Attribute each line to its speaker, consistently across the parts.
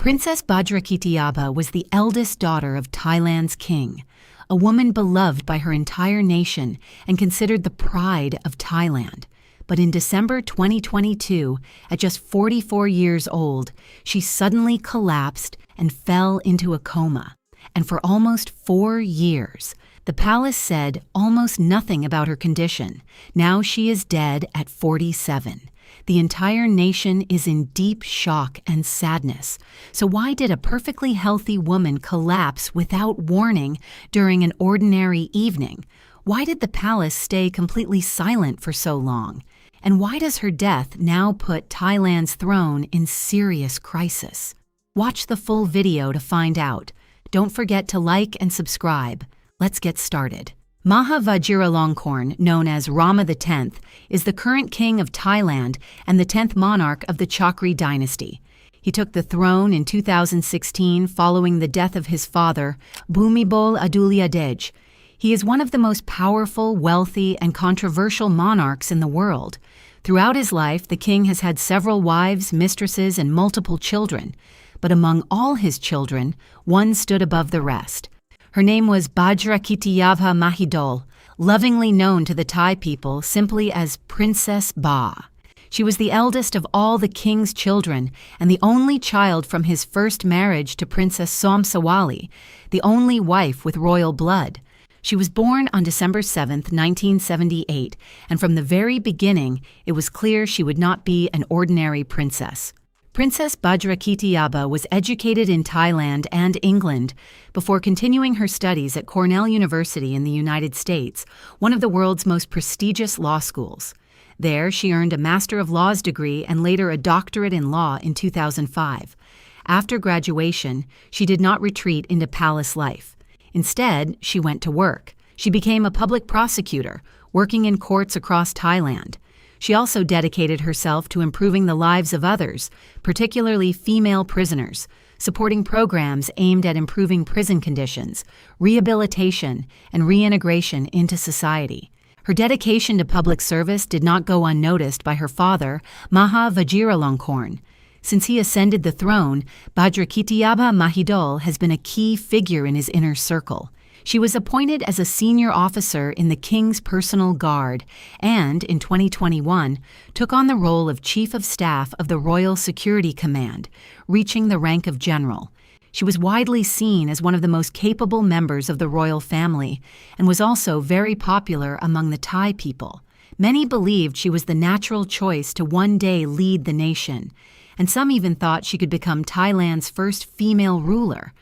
Speaker 1: Princess Bajrakitiyabha was the eldest daughter of Thailand's king, a woman beloved by her entire nation and considered the pride of Thailand. But in December 2022, at just 44 years old, she suddenly collapsed and fell into a coma. And for almost 4 years, the palace said almost nothing about her condition. Now she is dead at 47. The entire nation is in deep shock and sadness. So why did a perfectly healthy woman collapse without warning during an ordinary evening? Why did the palace stay completely silent for so long? And why does her death now put Thailand's throne in serious crisis? Watch the full video to find out. Don't forget to like and subscribe. Let's get started. Maha Vajiralongkorn, known as Rama X, is the current king of Thailand and the 10th monarch of the Chakri dynasty. He took the throne in 2016 following the death of his father, Bhumibol Adulyadej. He is one of the most powerful, wealthy, and controversial monarchs in the world. Throughout his life, the king has had several wives, mistresses, and multiple children. But among all his children, one stood above the rest. Her name was Bajrakitiyabha Mahidol, lovingly known to the Thai people simply as Princess Ba. She was the eldest of all the king's children and the only child from his first marriage to Princess Somsawali, the only wife with royal blood. She was born on December 7, 1978, and from the very beginning, it was clear she would not be an ordinary princess. Princess Bajrakitiyabha was educated in Thailand and England before continuing her studies at Cornell University in the United States, one of the world's most prestigious law schools. There, she earned a Master of Laws degree and later a doctorate in law in 2005. After graduation, she did not retreat into palace life. Instead, she went to work. She became a public prosecutor, working in courts across Thailand. She also dedicated herself to improving the lives of others, particularly female prisoners, supporting programs aimed at improving prison conditions, rehabilitation, and reintegration into society. Her dedication to public service did not go unnoticed by her father, Maha Vajiralongkorn. Since he ascended the throne, Bajrakitiyabha Mahidol has been a key figure in his inner circle. She was appointed as a senior officer in the king's personal guard and, in 2021, took on the role of Chief of Staff of the Royal Security Command, reaching the rank of general. She was widely seen as one of the most capable members of the royal family and was also very popular among the Thai people. Many believed she was the natural choice to one day lead the nation, and some even thought she could become Thailand's first female ruler.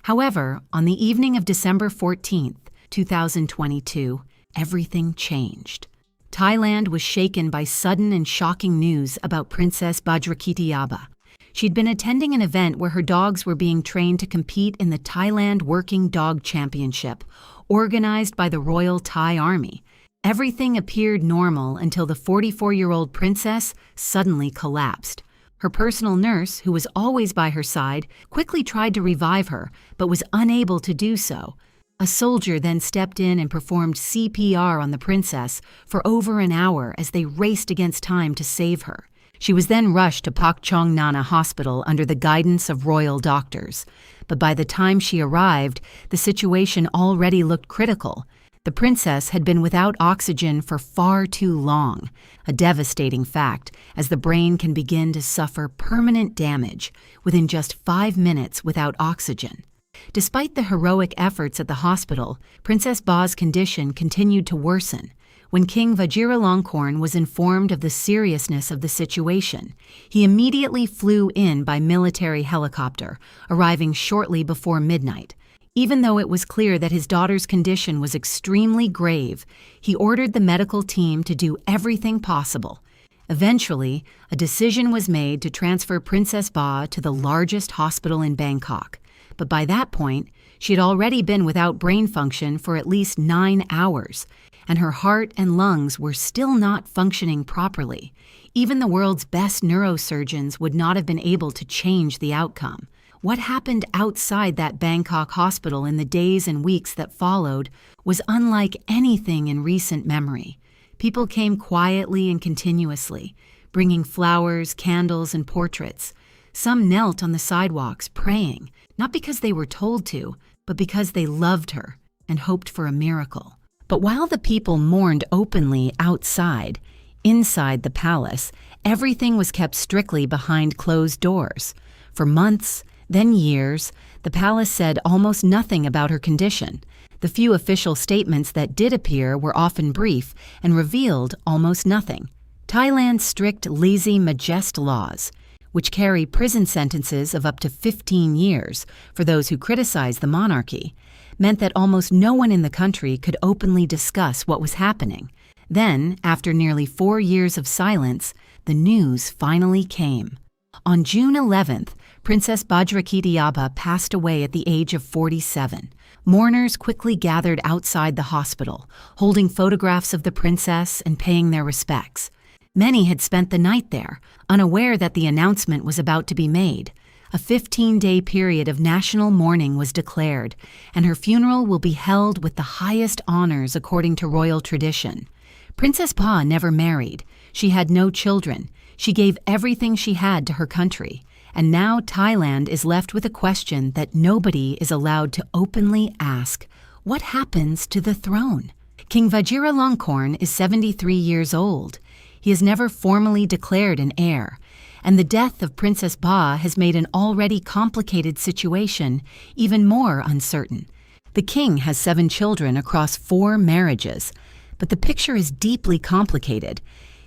Speaker 1: However, on the evening of December 14, 2022, everything changed. Thailand was shaken by sudden and shocking news about Princess Bajrakitiyabha. She'd been attending an event where her dogs were being trained to compete in the Thailand Working Dog Championship, organized by the Royal Thai Army. Everything appeared normal until the 44-year-old princess suddenly collapsed. Her personal nurse, who was always by her side, quickly tried to revive her, but was unable to do so. A soldier then stepped in and performed CPR on the princess for over an hour as they raced against time to save her. She was then rushed to Pak Chong Nana Hospital under the guidance of royal doctors. But by the time she arrived, the situation already looked critical. The princess had been without oxygen for far too long, a devastating fact, as the brain can begin to suffer permanent damage within just 5 minutes without oxygen. Despite the heroic efforts at the hospital, Princess Ba's condition continued to worsen. When King Vajiralongkorn was informed of the seriousness of the situation, he immediately flew in by military helicopter, arriving shortly before midnight. Even though it was clear that his daughter's condition was extremely grave, he ordered the medical team to do everything possible. Eventually, a decision was made to transfer Princess Ba to the largest hospital in Bangkok. But by that point, she had already been without brain function for at least 9 hours, and her heart and lungs were still not functioning properly. Even the world's best neurosurgeons would not have been able to change the outcome. What happened outside that Bangkok hospital in the days and weeks that followed was unlike anything in recent memory. People came quietly and continuously, bringing flowers, candles, and portraits. Some knelt on the sidewalks praying, not because they were told to, but because they loved her and hoped for a miracle. But while the people mourned openly outside, inside the palace, everything was kept strictly behind closed doors. For months, then years, the palace said almost nothing about her condition. The few official statements that did appear were often brief and revealed almost nothing. Thailand's strict lèse-majesté laws, which carry prison sentences of up to 15 years for those who criticize the monarchy, meant that almost no one in the country could openly discuss what was happening. Then, after nearly 4 years of silence, the news finally came. On June 11th, Princess Bajrakitiyabha passed away at the age of 47. Mourners quickly gathered outside the hospital, holding photographs of the princess and paying their respects. Many had spent the night there, unaware that the announcement was about to be made. A 15-day period of national mourning was declared, and her funeral will be held with the highest honors according to royal tradition. Princess Pa never married. She had no children. She gave everything she had to her country. And now Thailand is left with a question that nobody is allowed to openly ask. What happens to the throne? King Vajiralongkorn is 73 years old. He has never formally declared an heir, and the death of Princess Pa has made an already complicated situation even more uncertain. The king has 7 children across 4 marriages, but the picture is deeply complicated.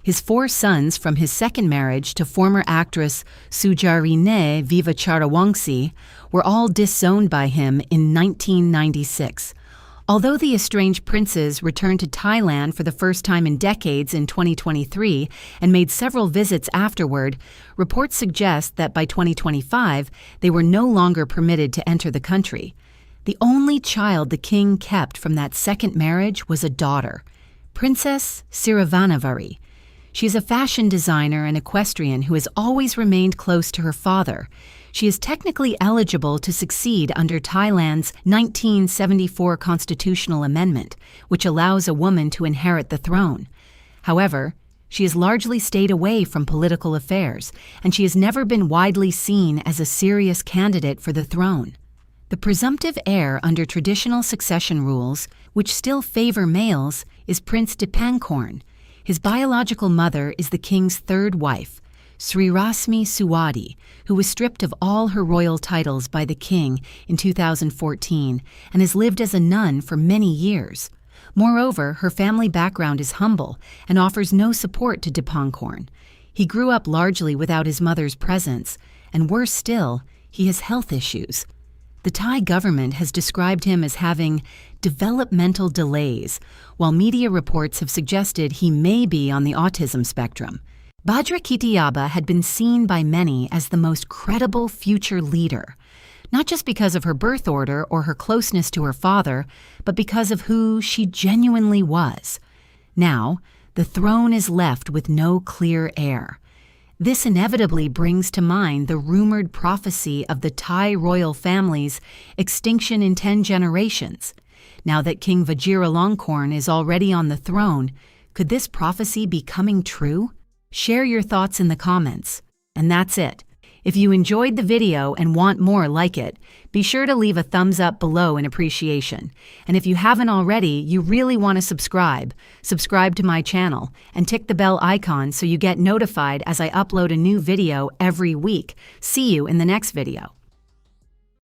Speaker 1: His 4 sons from his second marriage to former actress Sujarine Vivacharawangsi were all disowned by him in 1996. Although the estranged princes returned to Thailand for the first time in decades in 2023 and made several visits afterward, reports suggest that by 2025 they were no longer permitted to enter the country. The only child the king kept from that second marriage was a daughter, Princess Sirivanavari. She is a fashion designer and equestrian who has always remained close to her father. She is technically eligible to succeed under Thailand's 1974 constitutional amendment, which allows a woman to inherit the throne. However, she has largely stayed away from political affairs, and she has never been widely seen as a serious candidate for the throne. The presumptive heir under traditional succession rules, which still favor males, is Prince Dipankorn. His biological mother is the king's 3rd wife, Sri Rasmi Suwadi, who was stripped of all her royal titles by the king in 2014 and has lived as a nun for many years. Moreover, her family background is humble and offers no support to Dipankorn. He grew up largely without his mother's presence, and worse still, he has health issues. The Thai government has described him as having developmental delays, while media reports have suggested he may be on the autism spectrum. Bajrakitiyabha had been seen by many as the most credible future leader, not just because of her birth order or her closeness to her father, but because of who she genuinely was. Now, the throne is left with no clear heir. This inevitably brings to mind the rumored prophecy of the Thai royal family's extinction in 10 generations. Now that King Vajiralongkorn is already on the throne, could this prophecy be coming true? Share your thoughts in the comments. And that's it. If you enjoyed the video and want more like it, be sure to leave a thumbs up below in appreciation. And if you haven't already, you really want to subscribe to my channel and tick the bell icon so you get notified as I upload a new video every week. See you in the next video.